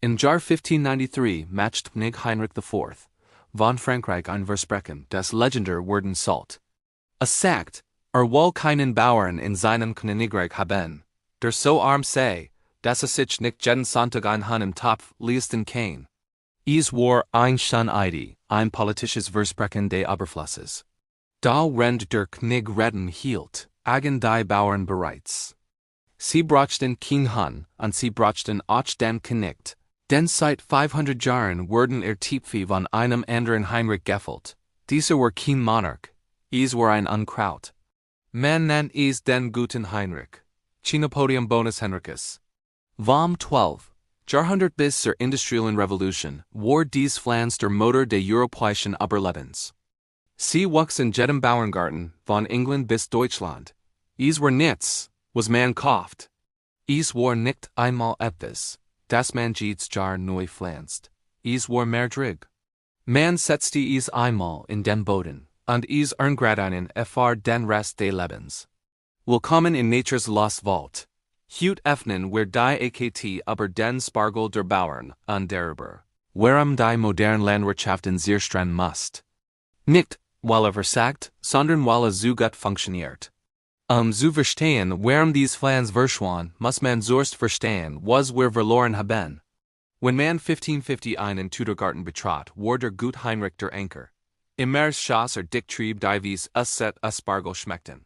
In Jahr 1593 matched König Heinrich IV. Von Frankreich ein Versprechen des Legender wurden Salt. A sagt, wohl keinen Bauern in seinem Königreich haben, der so arm sei, dass sich nicht jeden Sonntag ein Hahn im Topf leisten kann. Es war ein Idee, ein politisches Versprechen des Überflusses. Da rend der König Reden hielt, agen die Bauern bereits. Sie brachten kein Hahn, und sie brachten auch den König. Denn seit 500 Jahren wurden Tiepvieh von einem anderen Heinrich gefällt. Dieser war kein Monarch, es war ein Unkraut. Man nennt es den Guten Heinrich. Chinopodium bonus Henricus. Vom 12. Jahrhundert bis zur industriellen Revolution war dies Pflanz der Motor des europäischen Überlebens. Sie wuchs in jedem Bauerngarten, von England bis Deutschland. Es war nichts, was man kauft. Es war nicht einmal etwas, das man jedes Jahr neu pflanzt. Es war mehr drig. Man setzte es einmal in den Boden, und es erngradainen für den Rest des Lebens. Willkommen in Nature's Lost Vault. Hut öffnen wir die AKT über den Spargel der Bauern und darüber, warum die moderne Landwirtschaft in sehr streng muss. Nicht, weil versagt, sondern weil so gut funktioniert. Zu verstehen, warum dies Pflanz verschwand, muss man zuerst verstehen, was wir verloren haben. When man 1550 einen Tutorgarten betrat, war der Gute Heinrich der Anker. Im März schoss Dicktrieb die Wies Set Spargel schmeckten.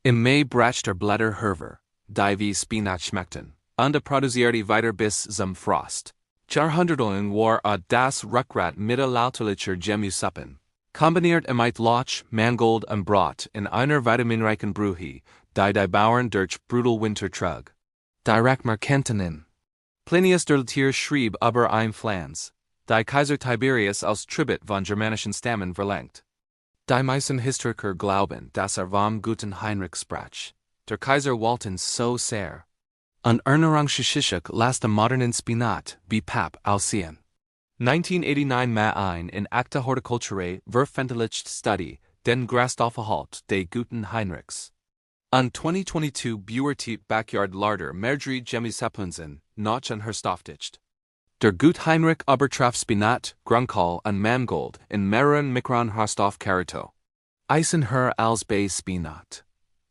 Im Mai bracht Blätter hervor, die wie Spinat schmeckten, und produzierte weiter bis zum Frost. Jahrhundertelang war das Rückgrat mittelalterlicher Gemüsesuppen. Kombiniert mit Loch, Mangold und Brot in einer vitaminreichen Brühe, die Bauern durch brutal Winter trug. Direkt Markentinnen. Plinius der Tier schrieb über ein Pflanz, die Kaiser Tiberius aus Tribut von germanischen Stammen verlangt. Die meisten Historiker glauben, dass vom Guten Heinrich sprach. Der Kaiser wollte so sehr. An Ernährungsgeschichte las dem modernen Spinat, wie Pap aussehen. 1989 ma ein in Acta Horticulturae veröffentlicht Study, den Grasstoffgehalt des Guten Heinrichs. An 2022 beurteilt Backyard Larder mehrere Gemüsepunzen, noch und herstoffdicht. Der Gute Heinrich übertraf Spinat, Grünkohl und Mangold in mehreren Mikron Herstoffkarito. Eisen höher als bei Spinat.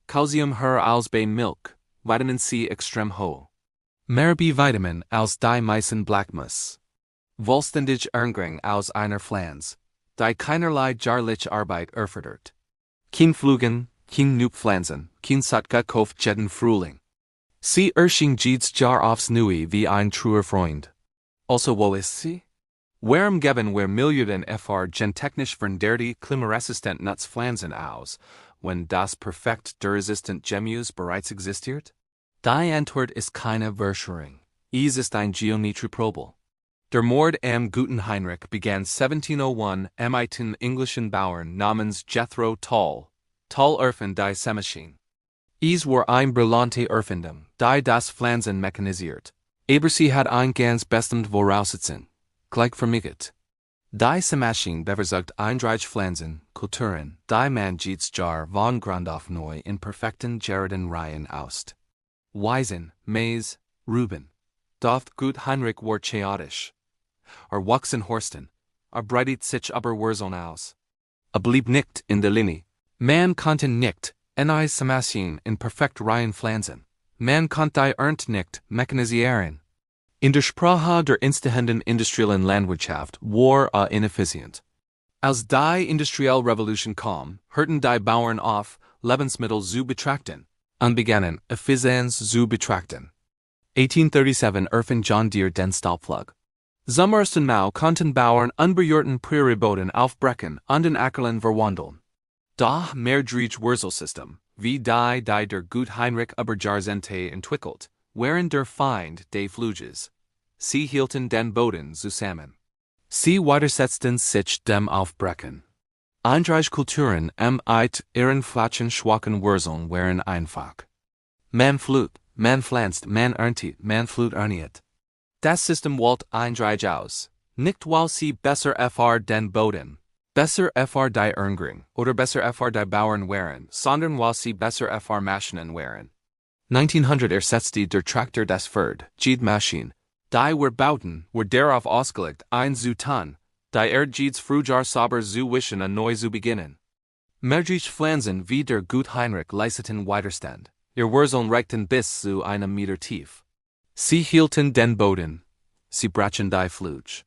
Calcium höher als bei Milch, Vitamin C extrem hoch. Mehr B-Vitamin als die meisten Blackmus. Vollständig Ernährung aus einer Pflanz, die keinerlei jahrliche Arbeit erfordert. Kein Pflügen, kein Neupflanzen, kein Saatgutkauf jeden Frühling. Sie erschien jedes Jahr aufs Neue wie ein treuer Freund. Also wo ist sie? Warum geben wir Milliarden gentechnisch veränderte klimaresistent Nutzpflanzen aus, wenn das perfekt resistent Gemüse bereits existiert? Die Antwort ist keine Verschwörung. Es ist ein Geometrie-Probel. Der Mord am Guten Heinrich begann 1701 am englischen Bauern namens Jethro Tull erfand die Sämaschine. Es war ein brillante Erfindung, die das Pflanzen mechanisiert. Aber sie hat ein ganz bestimmt Voraussetzung, gleichförmigkeit. Die Sämaschine bevorzugt eindreich Pflanzen, Kulturen, die man jedes Jahr von Grund auf neu in perfekten Jardenreihen aust. Weizen, Mais, Rüben. Doch Gut Heinrich war chaotisch. Wuchsen Horsten, breitet sich aber Wurzeln aus. Blieb nicht in der Linie. Man konnte nicht, eine Sämaschine in perfekt Reihen pflanzen. Man konnte die Ernte nicht mechanisieren. In der Sprache der instahenden industriellen Landwirtschaft war ineffizient. Als die industrielle Revolution kam, hörten die Bauern auf, Lebensmittel zu betrachten, und begannen, Effizienz zu betrachten. 1837 erfand John Deere den Stahlpflug. Zum ersten Mal konnten Bauern unberührten Prärieboden aufbrechen und den Ackerland verwandeln. Doch mehrjährige Wurzelsystem, wie die der Gut Heinrich über Jahrzehnte entwickelt, waren der Feind des Fluges. Sie hielten den Boden zusammen. Sie widersetzten sich dem Aufbrechen. Eindreich Kulturen mit ihren flachen schwachen Wurzeln waren einfach. Man pflügt, man pflanzt, man erntet, man pflügt ernährt. Das System wollte eindreich aus, nicht weil sie besser den Boden, besser die Ernährung oder besser die Bauern waren, sondern weil sie besser Maschinen waren. 1900 ersetzte der Traktor das Pferd, jede Maschine, Die wir bauten, wir darauf ausgelegt, ein zu tun, die Erdgeeds Frujar sauber zu wischen und neu zu beginnen. Mehrjährige Pflanzen wie der Gute Heinrich leisteten Widerstand, ihr Wurzeln reichten bis zu einem Meter tief. Sie hielten den Boden, sie brachen die Flüge.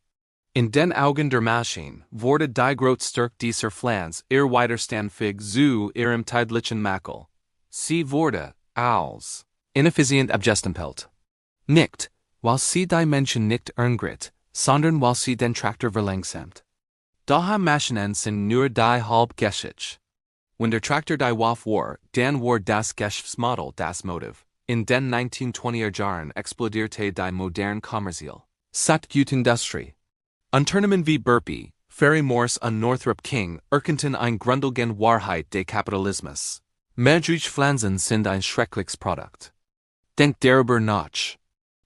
In den Augen der Maschine wurde die Grotstärke dieser Pflanze ihr Widerstand fig zu ihrem täglichen Makel. Sie wurde, als ineffizient abgestempelt. Nicht, weil sie die Menschen nicht erngritt, sondern weil sie den Traktor verlangsamt. Daher Maschinen sind nur die halb geschickt. Wenn der Traktor die Waffe war, dann war das Geschäftsmodell das Motiv. In den 1920er Jahren explodierte die moderne kommerzielle Saatgutindustrie. Unternehmen wie Burpee, Ferry Morse und Northrop King erkannten ein grundlegende Wahrheit des Kapitalismus. Mehrjährige Pflanzen sind ein schreckliches Produkt. Denkt darüber nach.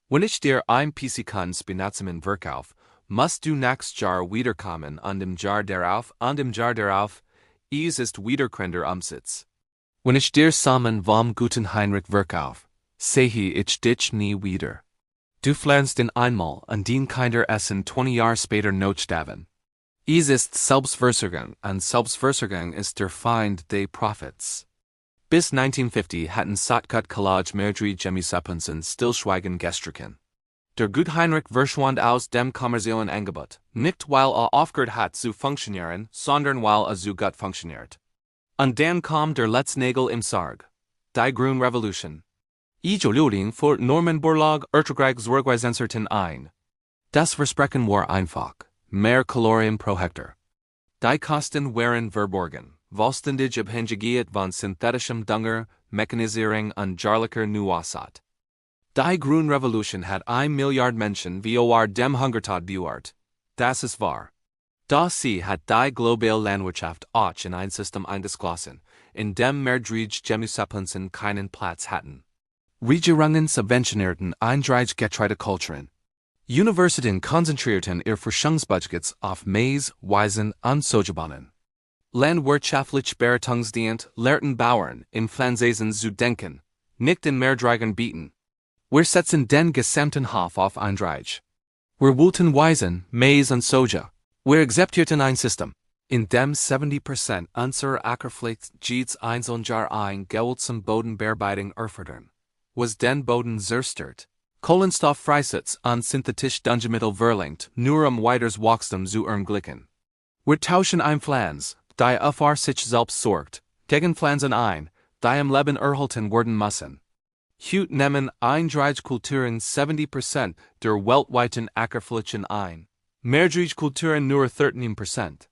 Wenn ich dir ein Pissikans benutzen im Verkauf, musst du nächstes Jahr wiederkommen an dem Jahr darauf, es ist wiederkehrender Umsatz. Wenn ich dir Samen vom Guten Heinrich verkauf, sehe ich dich nie wieder. Du pflanzt den Einmal und den Kinder essen 20 Jahre später noch davon. Es ist Selbstversorgung und Selbstversorgung ist der Feind des Profits. Bis 1950 hatten Saatgut mehrere Gemüsepflanzen stillschweigend gestrichen. Der Gute Heinrich verschwand aus dem kommerziellen Angebot, nicht weil aufgehört hat zu funktionieren, sondern weil zu gut funktioniert. Und dann kam der letzte Nagel im Sarg. Die Grüne Revolution. 1960 vor Norman Borlaug Erträge Zwergweisenserten ein. Das Versprechen war einfach, mehr Kalorien pro Hektar. Die Kosten waren verborgen, vollständig abhängig von synthetischem Dünger, Mechanisierung und jahrlicher Nuasat. Die Grüne Revolution hat 1 Milliard Menschen vor dem Hungertod bewahrt. Das ist wahr. Da sie hat die globale Landwirtschaft auch in ein System eingeschlossen, in dem mehrjährige Gemüsepflanzen keinen Platz hatten. Regierungen subventionierten eindeutig Getreidekulturen. Universitäten konzentrierten ihr Forschungsbudgets auf Mais, Weizen und Sojabohnen. Landwirtschaftliche Beratungsdienst lehrten Bauern in Pflanzen zu denken, nicht in Mehrjährigen bieten. Wir setzen den gesamten Hof auf eindeutig. Wir wollten Weizen, Mais und Soja. Wir akzeptierten ein System, in dem 70% unserer Ackerfläche jedes einzelne Jahr ein Geld zum Bodenbearbeitung erfordern. Was den Boden zerstört. Kohlenstoff freisetzt und synthetisch Düngemittel verlangt, nur weiteres Wachstum zu ermöglichen. Wir tauschen ein Pflanz, die auf sich selbst sorgt, gegen Pflanzen ein, die im Leben erhalten werden müssen. Heute nehmen eindeutige Kulturen 70% der weltweiten Ackerflächen ein. Mehrjährige Kulturen nur 13%.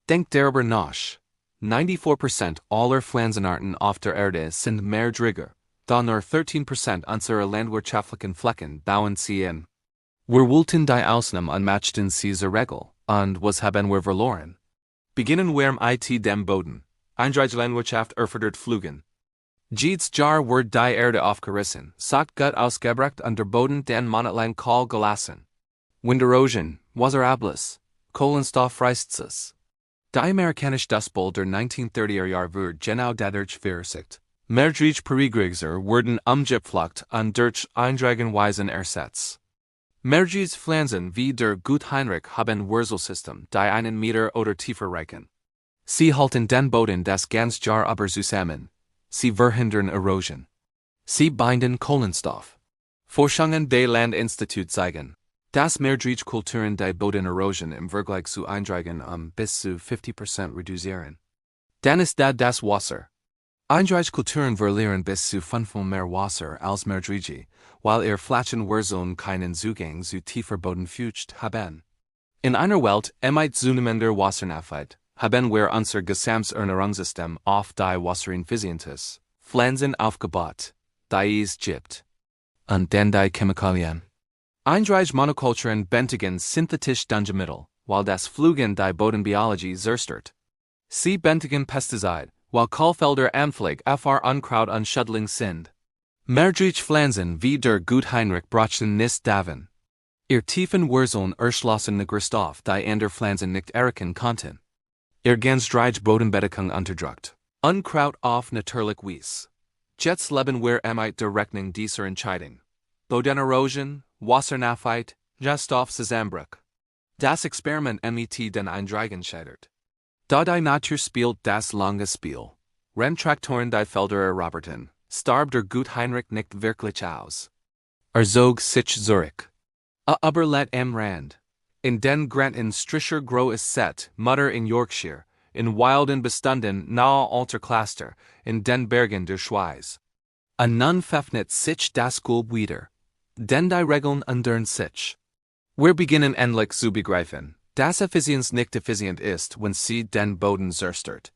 Denkt darüber nach. 94% aller Pflanzenarten auf der Erde sind mehrjährig. Da nur 13% unserer landwirtschaftlichen Flächen bauen sie in. Wir wollten die Ausnahmen unmatchten diese Regel, und was haben wir verloren? Beginnen wir mit dem Boden. Eindeutige Landwirtschaft erfordert Pflügen. Jedes Jahr wird die Erde aufgerissen, Saatgut ausgebracht und der Boden den monatelang kahl gelassen. Winderosion, Wasserablass, Kohlenstoff freisetzt. Die amerikanische Dustbowl der 1930er Jahre wird genau dadurch verursacht. Mehrjährige Perigriser wurden umgepflückt und durch Eindrägenweisen ersetzt. Mehrjährige Pflanzen wie der Gute Heinrich haben Wurzelsystem, die einen Meter oder tiefer reichen. Sie halten den Boden das ganze Jahr über zusammen. Sie verhindern Erosion. Sie binden Kohlenstoff. Forschungen des Landinstituts zeigen, dass mehrjährige Kulturen die Bodenerosion im Vergleich zu Eindrägen bis zu 50% reduzieren. Dann ist da das Wasser. Eindeutige Kulturen verlieren bis zu 5-mal mehr Wasser als mehrjährige, weil ihr flachen Wurzeln keinen Zugang zu tiefer Bodenfeucht haben. In einer Welt mit zunehmender Wassernachfrage haben wir unser gesamtes Ernährungssystem auf die wasserineffizientes Pflanzen aufgebaut, die es gibt. Und dann die Chemikalien. Eindeutige Monokulturen benötigen synthetisch Düngemittel, weil das Pflügen die Bodenbiologie zerstört. Sie benötigen Pestizide, weil Kohlfelder anfällig für Unkraut und Schädling sind. Mehrjährige Pflanzen wie der Gute Heinrich brachten nicht davon. Ihr tiefen Wurzeln erschlossen Nigrostoff, die andere Pflanzen nicht erkennen konnten. Ihr ganzjährige Bodenbedeckung unterdrückt. Unkraut auf natürlich Wies. Jetzt leben wir mit der Rechnung dieser Entscheidung. Bodenerosion, Wassernachheit, Jastoff Zusammenbruch. Das Experiment mit den Eindreigen scheitert. Da die Natur spielt das lange Spiel. Traktoren die Felder erroberten, starb der Gute Heinrich nicht wirklich aus. Zog sich Zurich. Aber let Rand. In den Granten Strischer Groß Set, Mutter in Yorkshire, in Wilden bestunden nahe Alterklaster, in den Bergen der Schweiz. Nun pfeffnet sich das Gulb wieder. Den die Regeln undern sich. Wir beginnen endlich zu begreifen, dass Effizienz nicht effizient ist, wenn sie den Boden zerstört.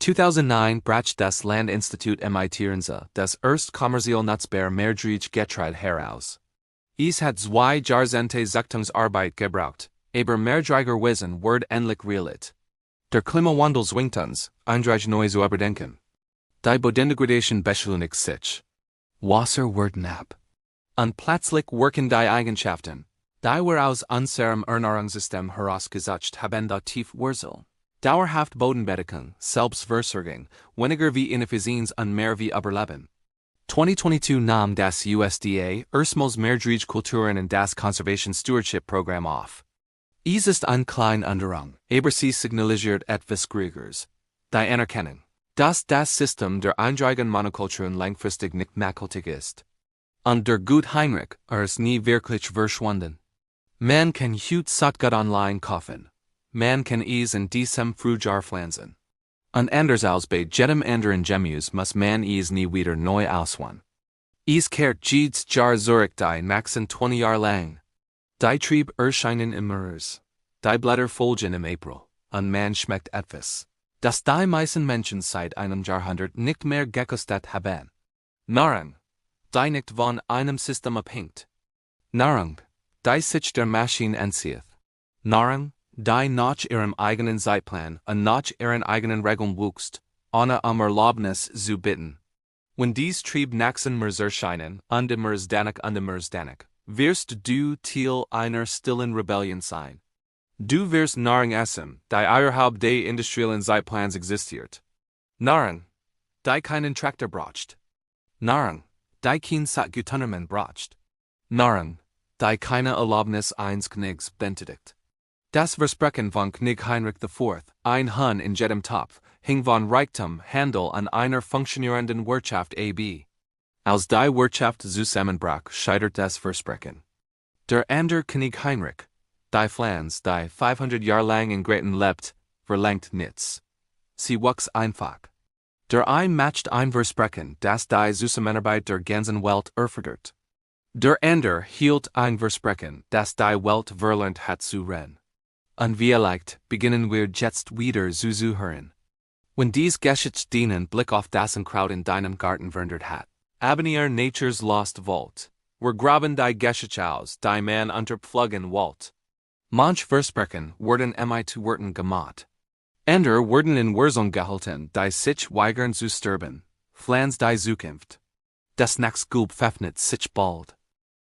2009 brach das Landinstitut imitieren das erst kommerziell nutzbare Mehrjährige Getreide heraus. Es hat 2 Jahrzehnte Zuchtungsarbeit gebraucht, aber mehrjähriger Wissen wird endlich realit. Der Klimawandel zwingt uns, eindreich neu zu überdenken. Die Bodendegradation beschleunigt sich. Wasser wird knapp. Und plötzlich wirken die Eigenschaften, die wir aus unserem Ernährungssystem herausgesucht haben, da tief Wurzel. Dauerhaft Bodenbedeckung, Selbstversorgung, weniger wie Ineffizienz und mehr wie Überleben. 2022 nahm das USDA erstmals mehrjährige Kulturen in das Conservation Stewardship Programm auf. Es ist eine kleine Änderung, aber sie signalisiert etwas Größeres. Die Anerkennung, dass das System der eindreigen Monokulturen langfristig nicht nachhaltig ist. Und der Gute Heinrich ist nie wirklich verschwunden. Man kann heute Saatgut online kaufen. Man kann es in diesem Frühjahr pflanzen. Und anders als bei jedem anderen Gemüse muss man es nie wieder neu auswahl. Es kehrt jedes Jahr zurück die nächsten 20 Jahre lang. Die Triebe erscheinen im März. Die Blätter folgen im April. Und man schmeckt etwas, das die meisten Menschen seit einem Jahrhundert nicht mehr gekostet haben. Nahrung, die nicht von einem System abhängt. Nahrung, die sich der Maschine entzieht. Nahrung, die nach ihrem eigenen Zeitplan und nach ihren eigenen Regeln wuchst, ohne Erlaubnis zu bitten. Wenn dies Trieb nächsten März erscheinen, und im März danach, wirst du Teil einer stillen Rebellion sein. Du wirst Nahrung essen, die außerhalb des industriellen Zeitplans existiert. Nahrung, die keinen Traktor braucht. Nahrung, die kein Saatgutkonzerne braucht. Nahrung, die keine Erlaubnis eines Königs benötigt. Das Versprechen von König Heinrich IV, ein Huhn in jedem Topf, hing von Reichtum, Handel und einer funktionierenden Wirtschaft ab. Als die Wirtschaft zusammenbrach, scheitert das Versprechen. Der andere König Heinrich, die Pflanze, die 500 Jahre lang in Gräten lebt, verlangt nichts. Sie wuchs einfach. Der ein matcht ein Versprechen, das die Zusammenarbeit der ganzen Welt erfordert. Der andere hielt ein Versprechen, das die Welt verlernt hat zu rennen. Und vielleicht beginnen wir jetzt wieder zuzuhören. Wenn dies geschieht, den Blick auf das Unkraut in deinem Garten verändert hat. Abonniere Nature's Lost Vault. Wir graben die Geschichte aus, die man unter Pflegen wollt. Manch Versprechen werden zu Worten gemacht. Andere werden in Wurzeln gehalten, die sich weigern zu sterben. Pflanzt die Zukunft. Das nächste Gulb pfeffnet sich bald.